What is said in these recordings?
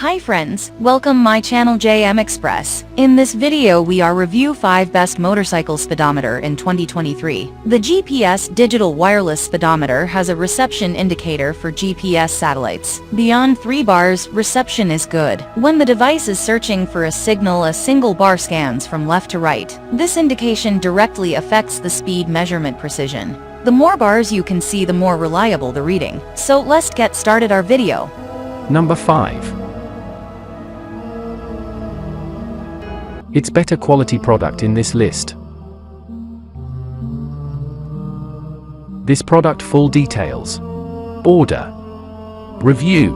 Hi friends, welcome my channel JM Express. In this video we are review 5 best motorcycle speedometer in 2023. The GPS digital wireless speedometer has a reception indicator for GPS satellites. Beyond 3 bars, reception is good. When the device is searching for a signal, a single bar scans from left to right. This indication directly affects the speed measurement precision. The more bars you can see, the more reliable the reading. So let's get started our video. Number 5. It's better quality product in this list. This product full details. Order. Review.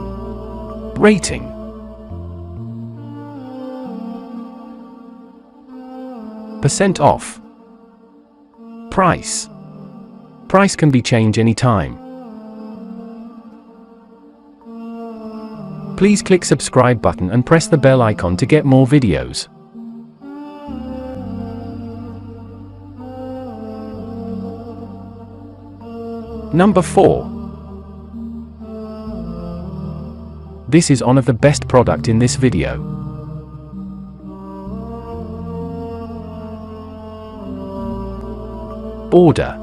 Rating. Percent off. Price. Price can be changed anytime. Please click subscribe button and press the bell icon to get more videos. Number 4. This is one of the best product in this video. Order.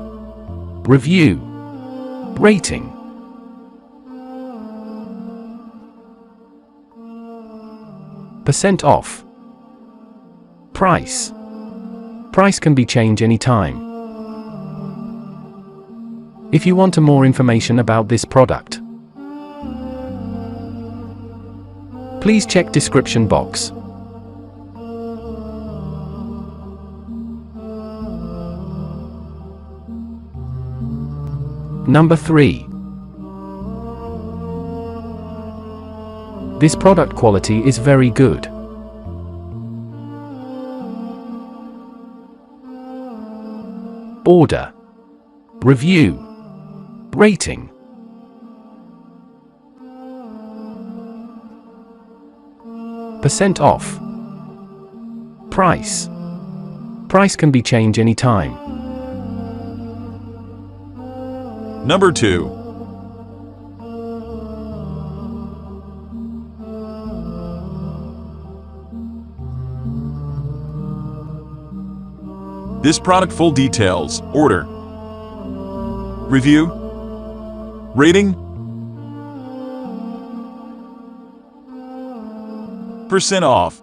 Review. Rating. Percent off. Price. Price can be changed anytime. If you want more information about this product, please check description box. Number 3. This product quality is very good. Order. Review. Rating. Percent off. Price. Price can be changed anytime. Number 2. This product full details. Order. Review. Rating. Percent off.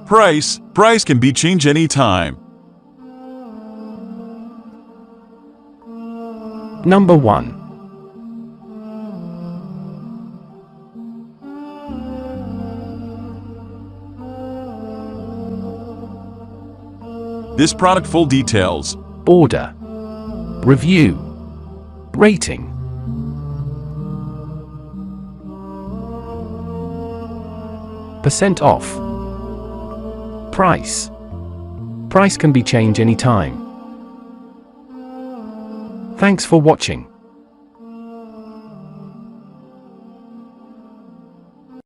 Price. Price can be changed anytime. Number 1. This product full details. Order. Review. Rating. Percent off. Price. Price can be changed anytime. Thanks for watching.